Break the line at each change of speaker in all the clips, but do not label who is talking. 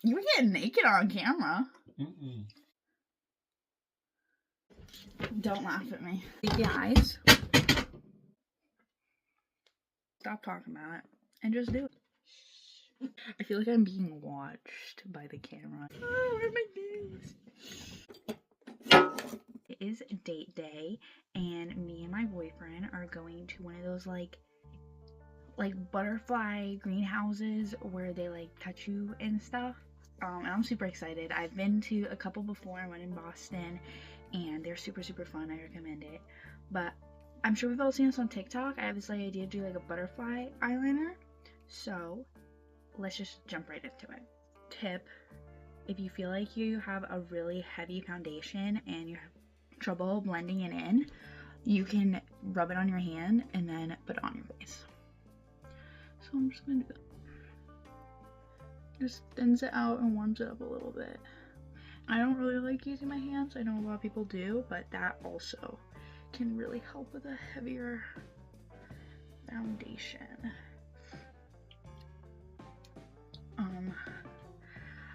You were getting naked on camera.
Mm-mm.
Don't laugh at me. Guys, stop talking about it and just do it. I feel like I'm being watched by the camera. Oh, where are my nails? It is date day, and me and my boyfriend are going to one of those like butterfly greenhouses where they like touch you and stuff. And I'm super excited. I've been to a couple before. I went in Boston, and they're super fun. I recommend it. But I'm sure we've all seen this on TikTok. I have this like idea to do like a butterfly eyeliner. So let's just jump right into it. Tip: if you feel like you have a really heavy foundation and you have trouble blending it in, you can rub it on your hand and then put it on your face. So I'm just gonna do that. Just thins it out and warms it up a little bit. I don't really like using my hands. I know a lot of people do, but that also can really help with a heavier foundation.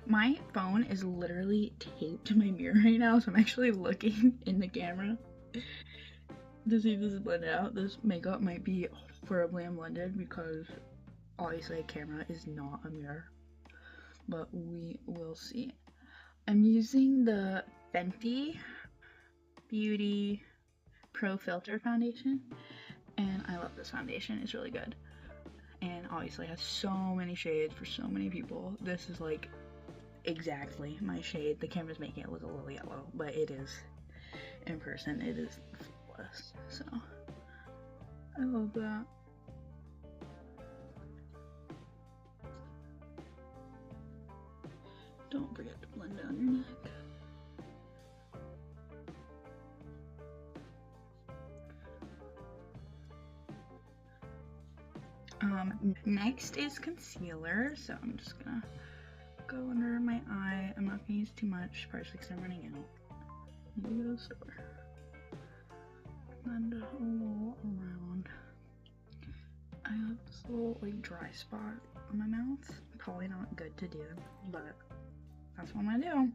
My phone is literally taped to my mirror right now, so I'm actually looking in the camera to see if this is blended out. This makeup might be horribly unblended because obviously a camera is not a mirror, but we will see. I'm using the Fenty Beauty Pro Filter foundation, and I love this foundation. It's really good, and obviously has so many shades for so many people. This is like exactly my shade. The camera's making it look a little yellow, but it is in person. It is flawless. So I love that. Don't forget to blend down your neck. Next is concealer, so I'm just gonna go under my eye. I'm not gonna use too much, partially because I'm running out. I need to go to the store. Blend it all around. I have this little like dry spot on my mouth. Probably not good to do, but that's what I'm gonna do.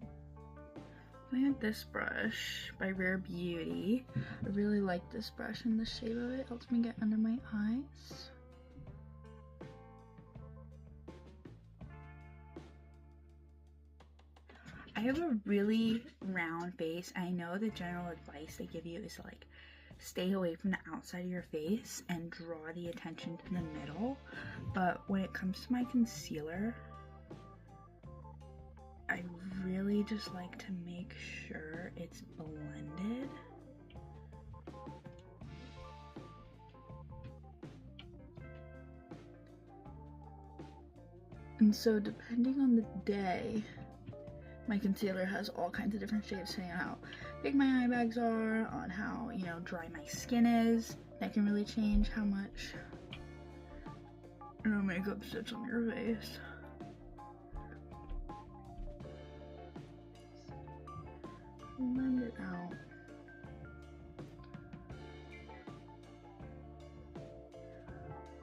I have this brush by Rare Beauty. I really like this brush and the shape of it. It helps me get under my eyes. I have a really round face. I know the general advice they give you is to like stay away from the outside of your face and draw the attention to the middle. But when it comes to my concealer, I really just like to make sure it's blended. And so depending on the day, my concealer has all kinds of different shapes depending on how big my eye bags are, on how, you know, dry my skin is. That can really change how much, you know, makeup sits on your face. Blend it out.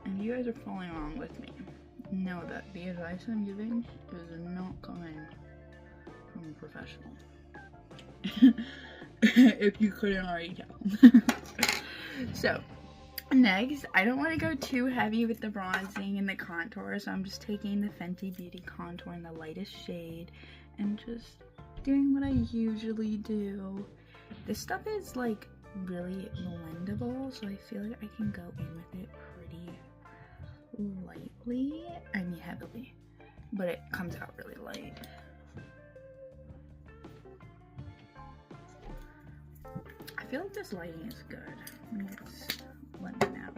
And you guys are following along with me. Know that the advice I'm giving is not coming from a professional. If you couldn't already tell. So, next, I don't want to go too heavy with the bronzing and the contour, so I'm just taking the Fenty Beauty contour in the lightest shade and just doing what I usually do. This stuff is like really blendable, so I feel like I can go in with it pretty lightly. I mean heavily, but it comes out really light. I feel like this lighting is good. Let's blend it now.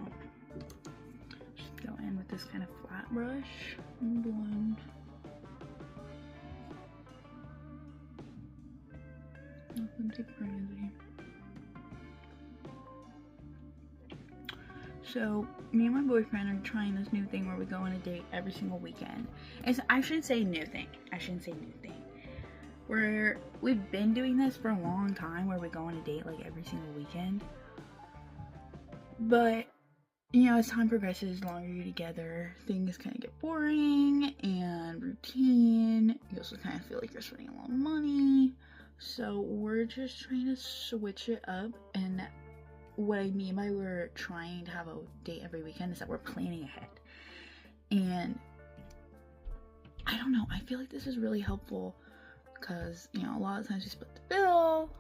Just go in with this kind of flat brush and blend. Nothing too crazy. So, me and my boyfriend are trying this new thing where we go on a date every single weekend. I shouldn't say new thing. We've been doing this for a long time where we go on a date like every single weekend. But, you know, as time progresses, the longer you're together, things kind of get boring and routine. You you also kind of feel like you're spending a lot of money. So we're just trying to switch it up, and what I mean by we're trying to have a date every weekend is that we're planning ahead. And I don't know, I feel like this is really helpful because, you know, a lot of times we split the bill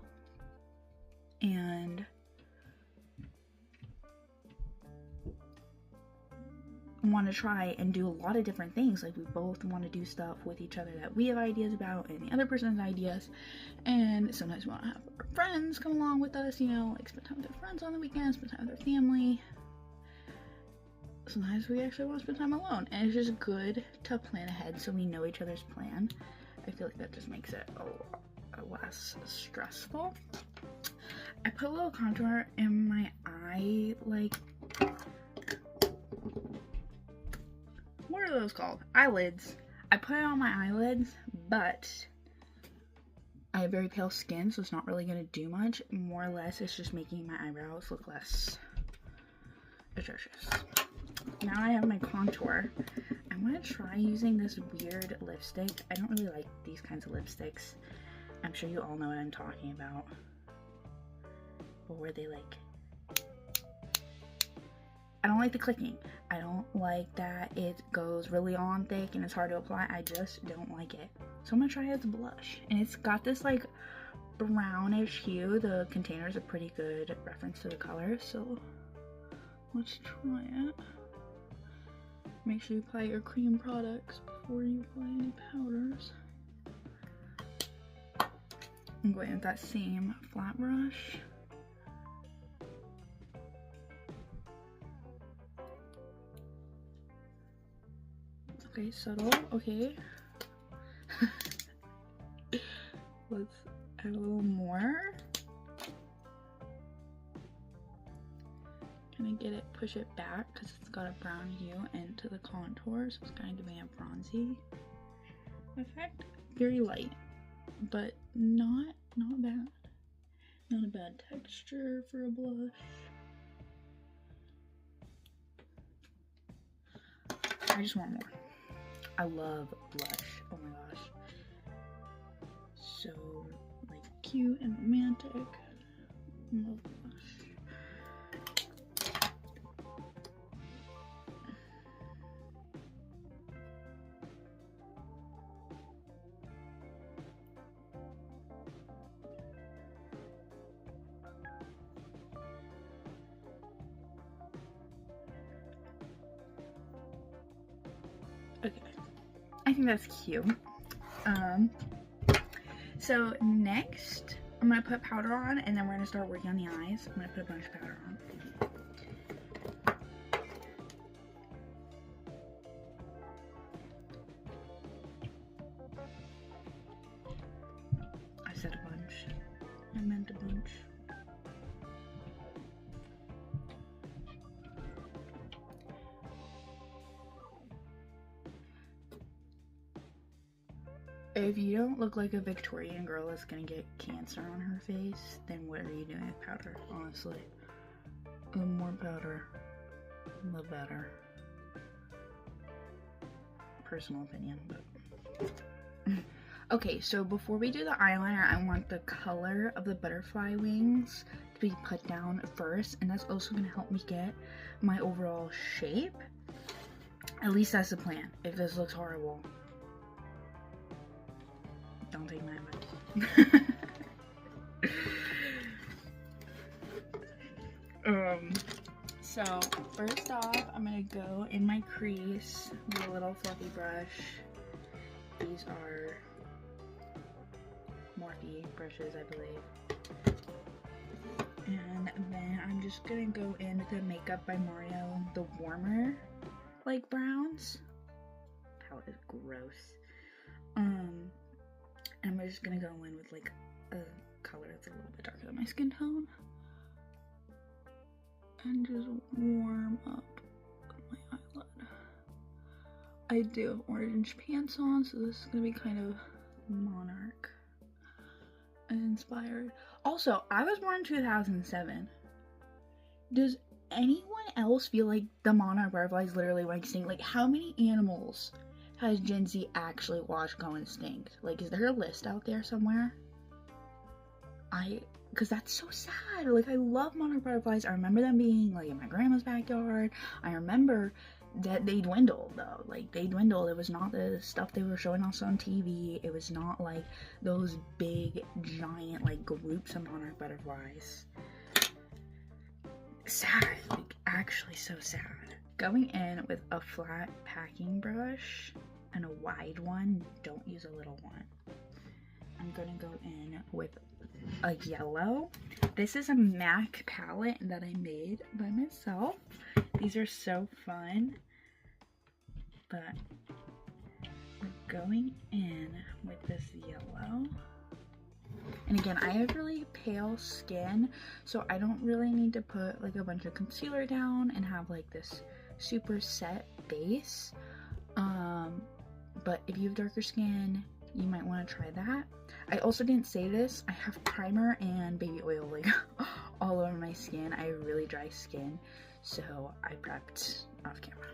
and want to try and do a lot of different things. Like, we both want to do stuff with each other that we have ideas about and the other person's ideas, and sometimes we want to have our friends come along with us, you know, like spend time with their friends on the weekends, spend time with their family. Sometimes we actually want to spend time alone, and it's just good to plan ahead so we know each other's plan. I feel like that just makes it a lot less stressful. I put a little contour in my eye, like, what are those called? Eyelids. I put it on my eyelids, but I have very pale skin, so it's not really going to do much. More or less, it's just making my eyebrows look less atrocious. Now I have my contour. I'm going to try using this weird lipstick. I don't really like these kinds of lipsticks. I'm sure you all know what I'm talking about. But where they like... I don't like the clicking. I don't like that it goes really on thick and it's hard to apply. I just don't like it. So I'm going to try it as a blush. And it's got this like brownish hue. The container is a pretty good reference to the color. So let's try it. Make sure you apply your cream products before you apply any powders. I'm going with that same flat brush. Okay, subtle, okay. Let's add a little more. Kind of get it, push it back because it's got a brown hue into the contour, so it's kind of giving a bronzy effect. Very light, but not bad. Not a bad texture for a blush. I just want more. I love blush. Oh my gosh. So like cute and romantic. I love blush. Okay, I think that's cute. So next, I'm gonna put powder on, and then we're gonna start working on the eyes. I'm gonna put a bunch of powder on. I said a bunch. I meant a bunch. If you don't look like a Victorian girl that's gonna get cancer on her face, then what are you doing with powder, honestly? The more powder, the better. Personal opinion, but... Okay, so before we do the eyeliner, I want the color of the butterfly wings to be put down first, and that's also gonna help me get my overall shape. At least that's the plan. If this looks horrible, don't take my advice. So first off, I'm gonna go in my crease with a little fluffy brush. These are Morphe brushes, I believe. And then I'm just gonna go in with the Makeup by Mario, the warmer, like browns. Palette is gross. And I'm just gonna go in with like a color that's a little bit darker than my skin tone. And just warm up my eyelid. I do have orange pants on, so this is gonna be kind of Monarch inspired. Also, I was born in 2007. Does anyone else feel like the Monarch butterfly is literally like extinct? Like, how many animals has Gen Z actually watched Go Instinct? Like, is there a list out there somewhere? Because that's so sad. Like, I love monarch butterflies. I remember them being, like, in my grandma's backyard. I remember that they dwindled, though. Like, they dwindled. It was not the stuff they were showing us on TV. It was not, like, those big, giant, like, groups of monarch butterflies. Sad. Like, actually so sad. Going in with a flat packing brush and a wide one. Don't use a little one. I'm gonna go in with a yellow. This is a MAC palette that I made by myself. These are so fun. But we're going in with this yellow. And again, I have really pale skin, so I don't really need to put like a bunch of concealer down and have like this super set base. But if you have darker skin, you might want to try that. I also didn't say this, I have primer and baby oil like all over my skin. I have really dry skin, so I prepped off camera.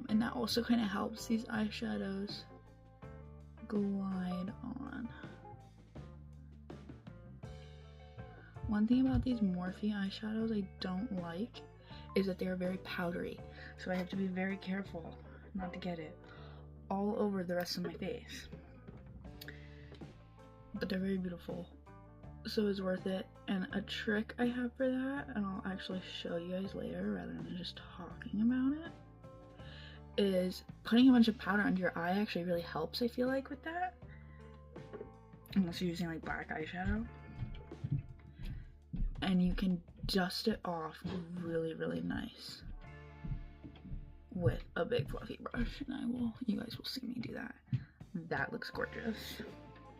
And that also kind of helps these eyeshadows glide on. One thing about these Morphe eyeshadows I don't like is that they're very powdery, so I have to be very careful not to get it all over the rest of my face. But they're very beautiful, so it's worth it. And a trick I have for that, and I'll actually show you guys later rather than just talking about it, is putting a bunch of powder under your eye actually really helps, I feel like, with that. Unless you're using like black eyeshadow. And you can dust it off really, really nice with a big fluffy brush. And you guys will see me do that. That looks gorgeous.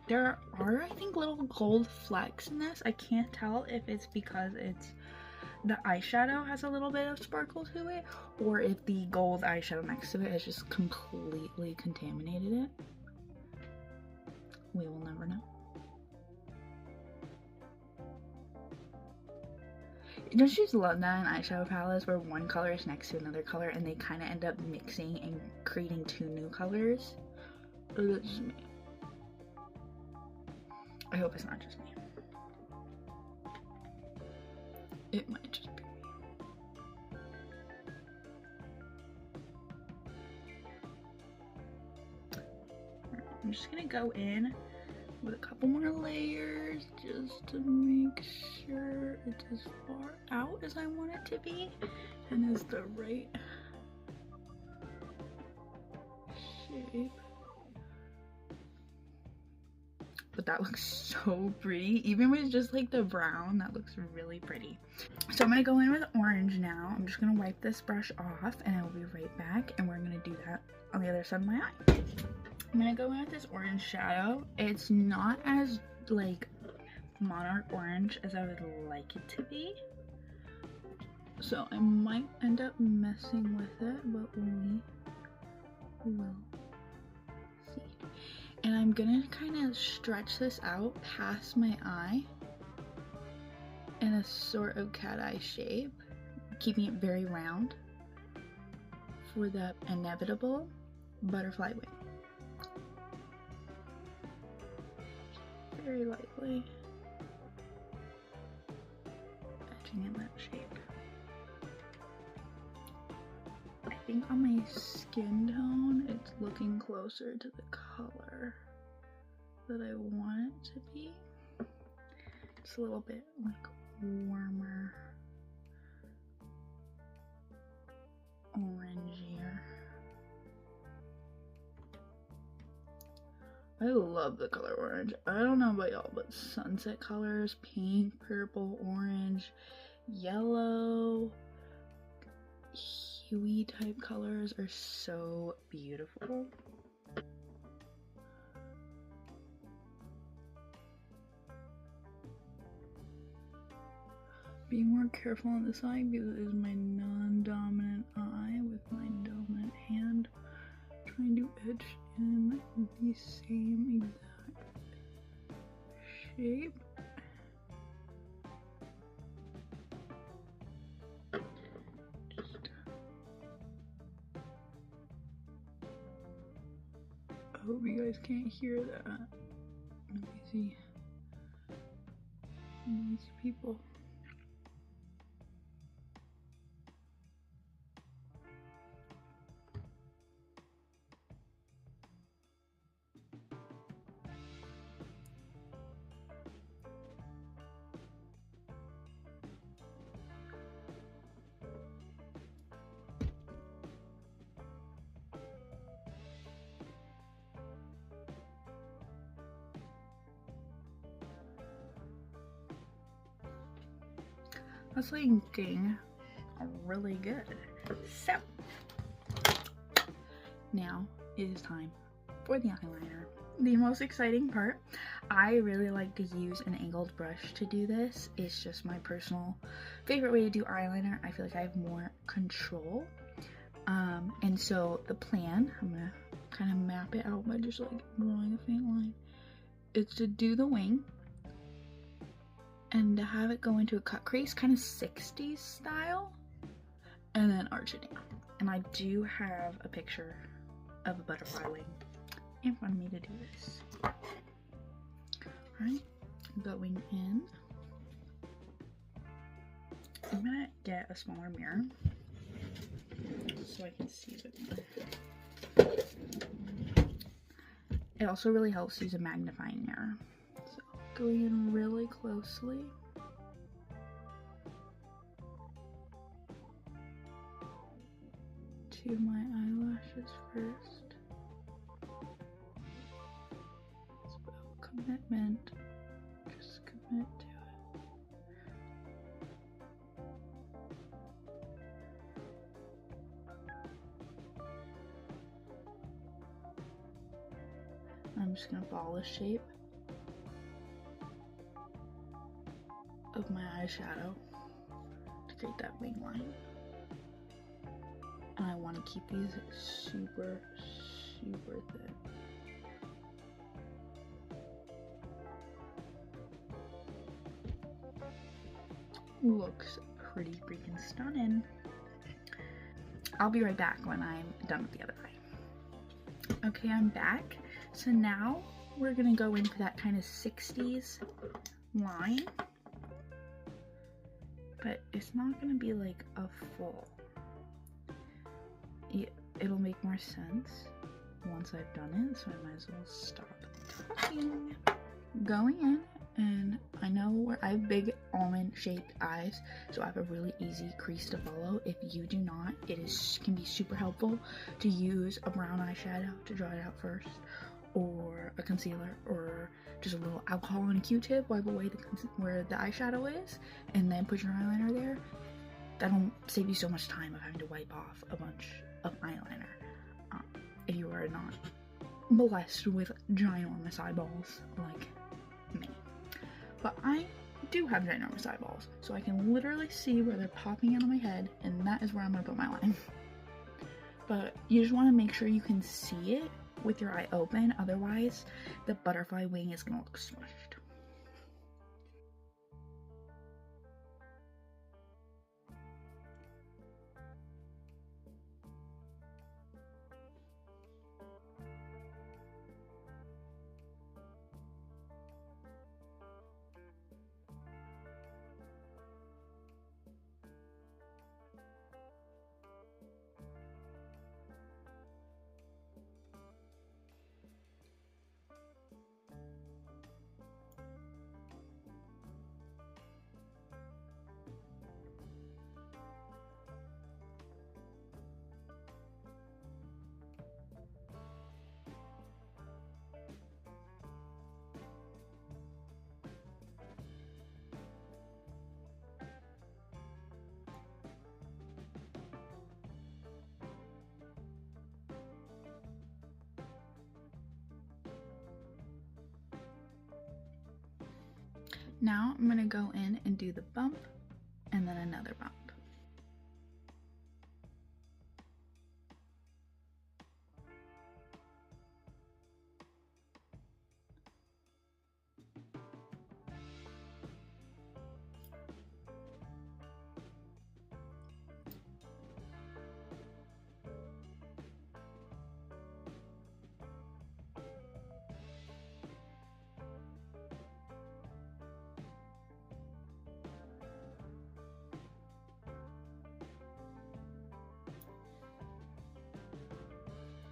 There are, I think, little gold flecks in this. I can't tell if it's because the eyeshadow has a little bit of sparkle to it, or if the gold eyeshadow next to it has just completely contaminated it. We will never know. Don't you just love that in eyeshadow palettes where one color is next to another color and they kind of end up mixing and creating two new colors? Or that's just me? I hope it's not just me. It might just be me. I'm just gonna go in with a couple more layers just to make sure it's as far out as I want it to be and is the right shape. But that looks so pretty. Even with just like the brown, that looks really pretty. So I'm gonna go in with orange now. I'm just gonna wipe this brush off and I will be right back, and we're gonna do that on the other side of my eye. I'm gonna go in with this orange shadow. It's not as like monarch orange as I would like it to be, so I might end up messing with it, but we will see. And I'm gonna kind of stretch this out past my eye in a sort of cat eye shape, keeping it very round for the inevitable butterfly wing. Very lightly etching in that shape. I think on my skin tone it's looking closer to the color that I want it to be. It's a little bit like warmer, orangier. I love the color orange. I don't know about y'all, but sunset colors, pink, purple, orange, yellow, huey type colors are so beautiful. Be more careful on this eye because it is my non-dominant eye with my dominant hand trying to etch in the same exact shape. guys can't hear that. Noisy people. That's looking really good. So now it is time for the eyeliner. The most exciting part, I really like to use an angled brush to do this. It's just my personal favorite way to do eyeliner. I feel like I have more control. And so the plan, I'm gonna kind of map it out by just like drawing a faint line. It's to do the wing and to have it go into a cut crease, kind of 60s style, and then arch it down. And I do have a picture of a butterfly wing in front of me to do this. Alright, going in. I'm gonna get a smaller mirror so I can see it. It also really helps to use a magnifying mirror. So going in really closely. To my eyelashes first. It's about commitment. Just commit to it. I'm just gonna follow the shape of my eyeshadow to create that wing line. And I want to keep these super, super thin. Looks pretty freaking stunning. I'll be right back when I'm done with the other eye. Okay, I'm back. So now we're gonna go in for that kind of 60s line. But it's not gonna be like a full. It'll make more sense once I've done it, so I might as well stop talking. Going in, and I know I have big almond shaped eyes, so I have a really easy crease to follow. If you do not, can be super helpful to use a brown eyeshadow to draw it out first, or a concealer, or just a little alcohol and a Q-tip, wipe away where the eyeshadow is, and then put your eyeliner there. That'll save you so much time of having to wipe off a bunch of eyeliner if you are not blessed with ginormous eyeballs like me. But I do have ginormous eyeballs, so I can literally see where they're popping out of my head, and that is where I'm gonna put my line. But you just want to make sure you can see it with your eye open, otherwise the butterfly wing is gonna look smushed. Now I'm gonna go in and do the bump and then another bump.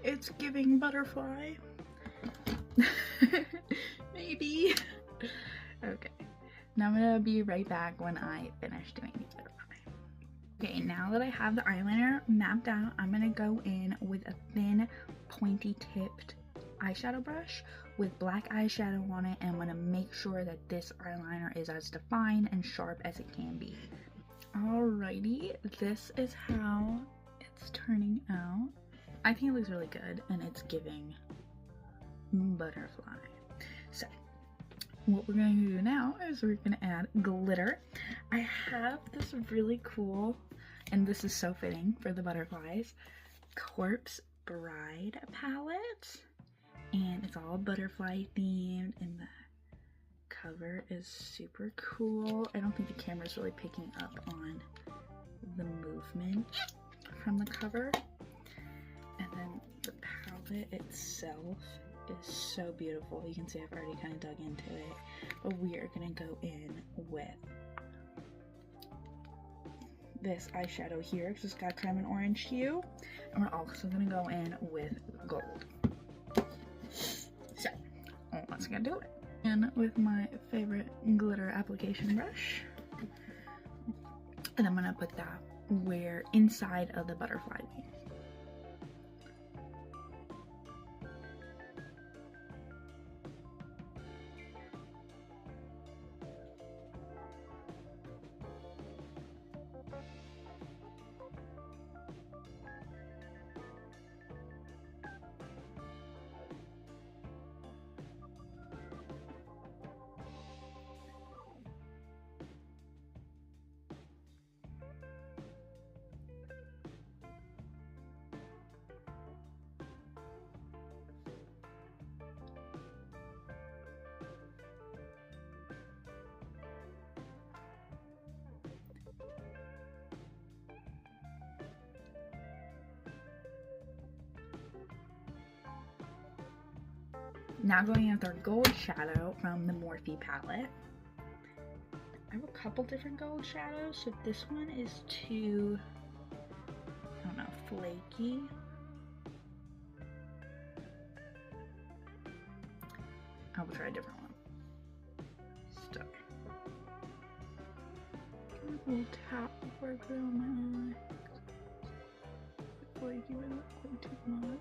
it's giving butterfly. Maybe. Okay. Now I'm gonna be right back when I finish doing these butterfly. Okay, now that I have the eyeliner mapped out, I'm gonna go in with a thin, pointy tipped eyeshadow brush with black eyeshadow on it, and I'm gonna make sure that this eyeliner is as defined and sharp as it can be. Alrighty, this is how it's turning out. I think it looks really good and it's giving butterfly. So what we're going to do now is we're going to add glitter. I have this really cool, and this is so fitting for the butterflies, Corpse Bride palette, and it's all butterfly themed, and the cover is super cool. I don't think the camera's really picking up on the movement from the cover. And then the palette itself is so beautiful. You can see I've already kind of dug into it, but we are gonna go in with this eyeshadow here because it's got kind of an orange hue, and we're also gonna go in with gold. So let's get do it. And with my favorite glitter application brush, and I'm gonna put that where inside of the butterfly wing. Now going in with our gold shadow from the Morphe palette. I have a couple different gold shadows, so this one is too, I don't know, flaky. I will try a different one. Stuck. A little tap before I put it on my eye. Flaky, but not quite too much.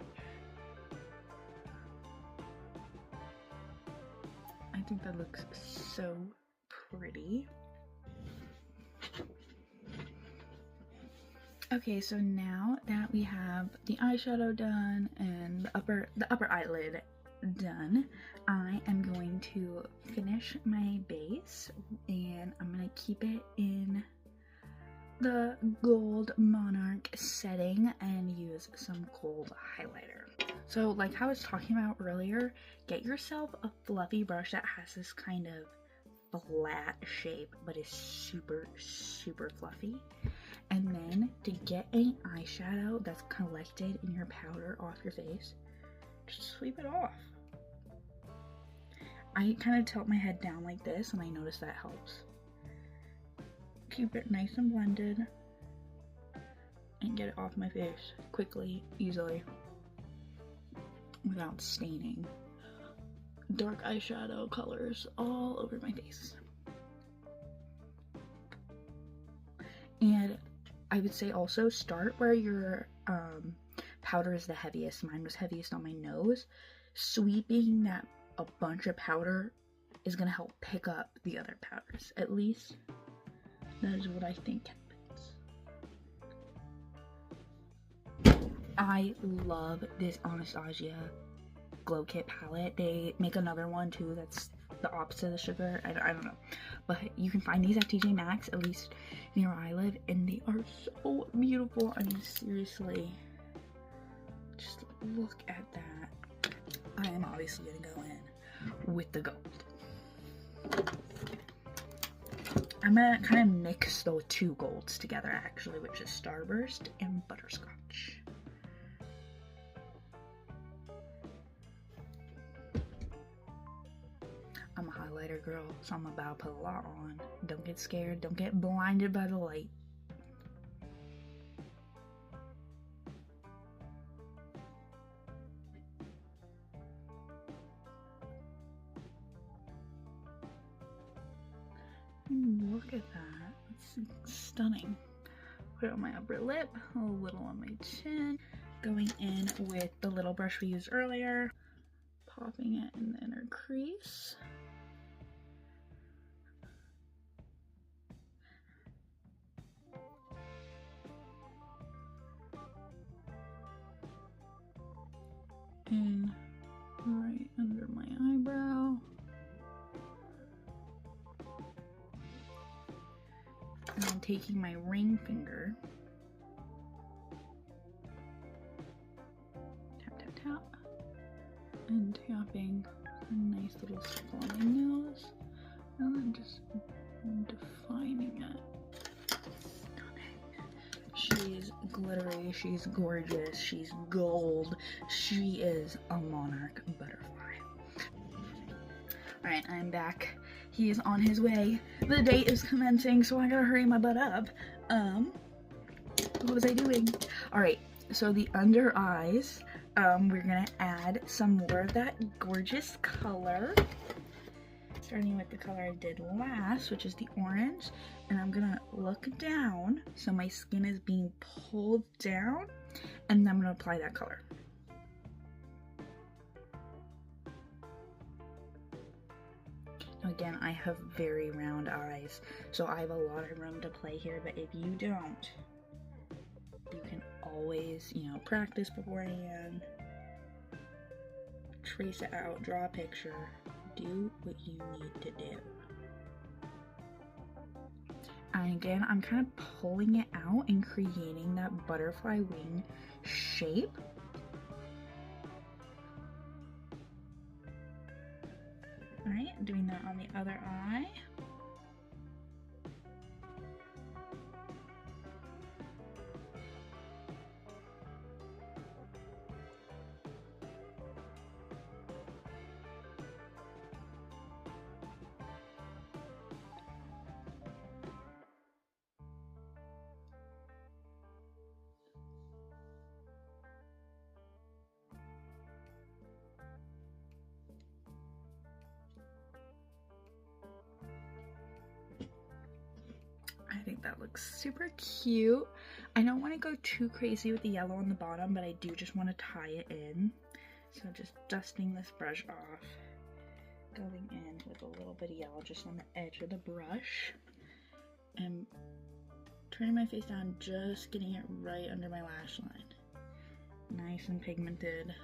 I think that looks so pretty. Okay, so now that we have the eyeshadow done and the upper eyelid done, I am going to finish my base, and I'm gonna keep it in the gold monarch setting and use some gold highlighter. So like how I was talking about earlier, get yourself a fluffy brush that has this kind of flat shape but is super fluffy, and then to get any eyeshadow that's collected in your powder off your face, just sweep it off. I kind of tilt my head down like this, and I notice that helps. Keep it nice and blended and get it off my face quickly, easily, without staining dark eyeshadow colors all over my face. And I would say also start where your powder is the heaviest. Mine was heaviest on my nose. Sweeping that a bunch of powder is going to help pick up the other powders. At least that is what I think happens. I love this Anastasia Glow Kit palette. They make another one too that's the opposite of the sugar. I don't know. But you can find these at TJ Maxx, at least near where I live, and they are so beautiful. I mean, seriously. Just look at that. I am obviously going to go in with the gold. I'm going to kind of mix those two golds together, actually, which is Starburst and Butterscotch. I'm a highlighter girl, so I'm about to put a lot on. Don't get scared. Don't get blinded by the light. Look at that. It's stunning. Put it on my upper lip, a little on my chin. Going in with the little brush we used earlier. Popping it in the inner crease. And right under my eyebrow. And then taking my ring finger, tap, tap, tap, and tapping a nice little circle on my nose, and then just defining it. She's glittery, she's gorgeous, she's gold, she is a monarch butterfly. Alright, I'm back. He is on his way. The date is commencing, so I gotta hurry my butt up. What was I doing? Alright, so the under eyes, we're gonna add some more of that gorgeous color. Starting with the color I did last, which is the orange. And I'm gonna look down, so my skin is being pulled down, and then I'm gonna apply that color. Again, I have very round eyes, so I have a lot of room to play here, but if you don't, you can always, you know, practice beforehand, trace it out, draw a picture, do what you need to do. And again, I'm kind of pulling it out and creating that butterfly wing shape. Alright, doing that on the other eye. I think that looks super cute. I don't want to go too crazy with the yellow on the bottom, but I do just want to tie it in. So just dusting this brush off, going in with a little bit of yellow just on the edge of the brush, and turning my face down, just getting it right under my lash line. Nice and pigmented.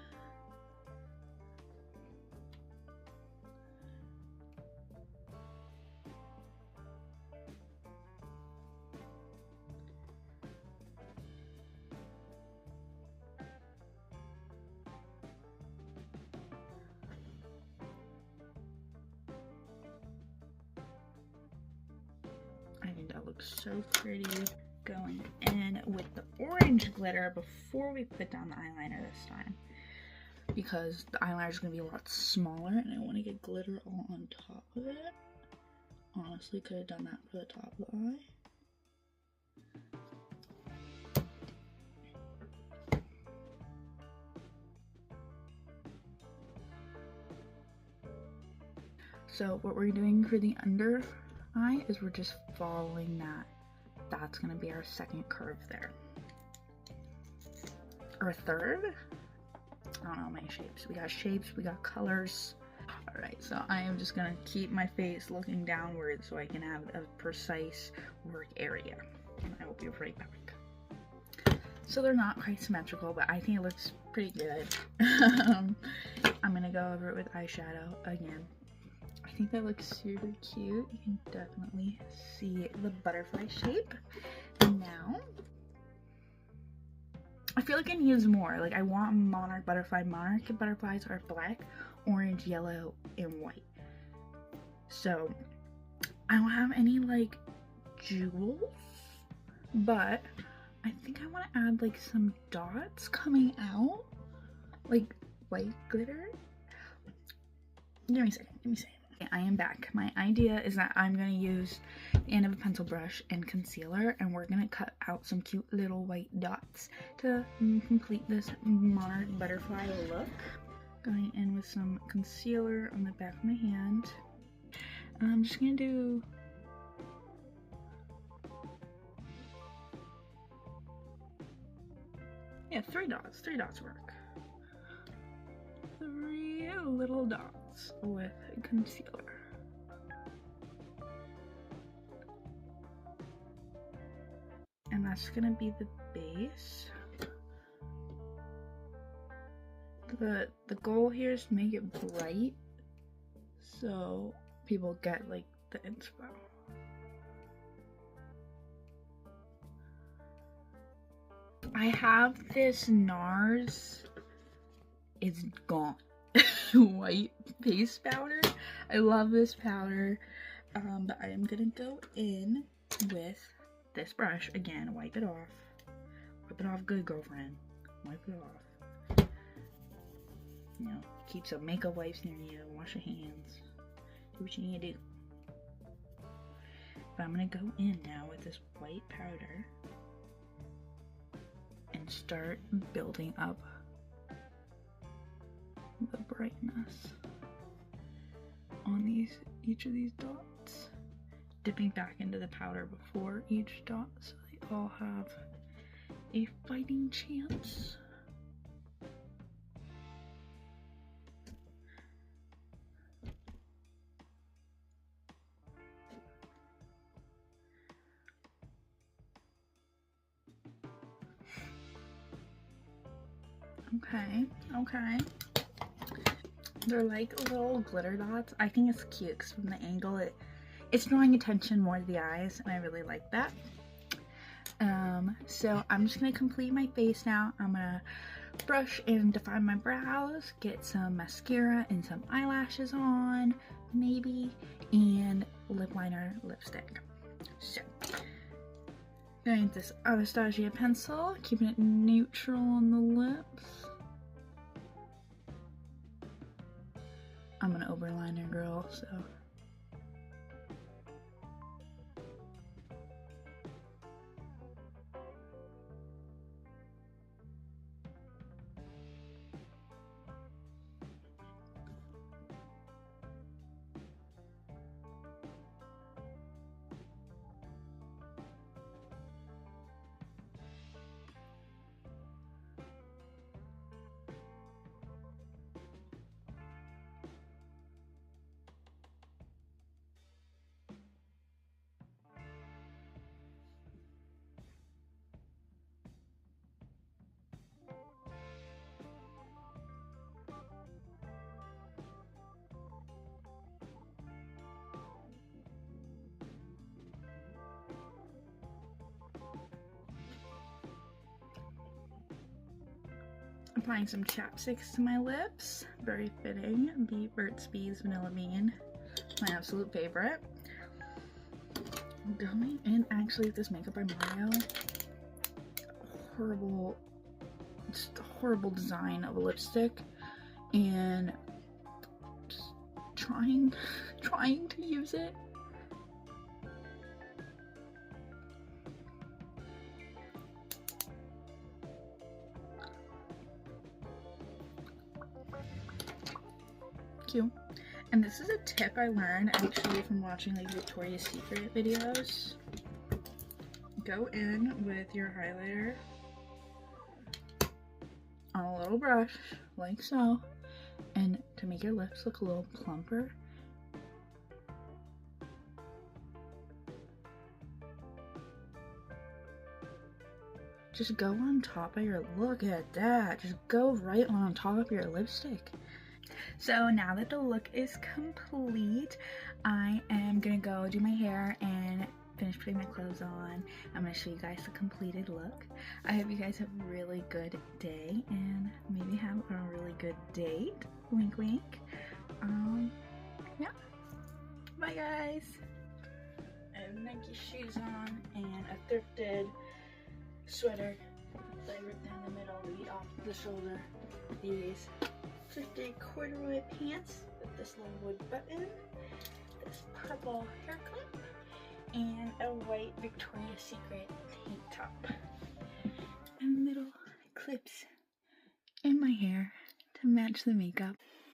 I think that looks so pretty. Going in with the orange glitter before we put down the eyeliner this time, because the eyeliner is going to be a lot smaller and I want to get glitter all on top of it. Honestly, could have done that for the top of the eye. So what we're doing for the under eye is we're just following that. That's gonna be our second curve there. Or third? I don't know my shapes. We got shapes, we got colors. Alright, so I am just gonna keep my face looking downward so I can have a precise work area. And I will be right back. So they're not quite symmetrical, but I think it looks pretty good. I'm gonna go over it with eyeshadow again. I think that looks super cute. You can definitely see the butterfly shape. And now, I feel like I need more. Like, I want monarch butterfly. Monarch butterflies are black, orange, yellow, and white. So, I don't have any, like, jewels, but I think I want to add, like, some dots coming out. Like, white glitter. Give me a second. I am back. My idea is that I'm going to use the end of a pencil brush and concealer, and we're going to cut out some cute little white dots to complete this monarch butterfly look. Going in with some concealer on the back of my hand. And I'm just going to do Yeah, 3 dots work. 3 little dots with concealer. And that's gonna be the base. The goal here is to make it bright so people get like the inspo. I have this NARS, it's gone, white face powder. I love this powder, but I am gonna go in with this brush again. Wipe it off. Wipe it off good, girlfriend. Wipe it off. You know, keep some makeup wipes near you. Wash your hands. Do what you need to do. But I'm gonna go in now with this white powder and start building up the brightness on each of these dots. Dipping back into the powder before each dot so they all have a fighting chance. Okay. They're like little glitter dots. I think it's cute because from the angle it's drawing attention more to the eyes, and I really like that. So I'm just gonna complete my face now. I'm gonna brush and define my brows, get some mascara and some eyelashes on, maybe, and lip liner, lipstick. So, going with this Anastasia pencil, keeping it neutral on the lips. I'm an overliner girl, so. Applying some chapsticks to my lips, very fitting. The Burt's Bees Vanilla Bean, my absolute favorite. I'm going in actually with this Makeup by Mario. Just a horrible design of a lipstick, and just trying to use it. Cute. And this is a tip I learned actually from watching like Victoria's Secret videos. Go in with your highlighter on a little brush, like so, and to make your lips look a little plumper, just go on top of your, look at that, just go right on top of your lipstick. So now that the look is complete, I am gonna go do my hair and finish putting my clothes on. I'm gonna show you guys the completed look. I hope you guys have a really good day and maybe have a really good date. Wink wink. Yeah. Bye guys. I have Nike shoes on and a thrifted sweater that I ripped down the middle to eat off the shoulder. These thrifted corduroy pants with this little wood button, this purple hair clip, and a white Victoria's Secret tank top. And little clips in my hair to match the makeup.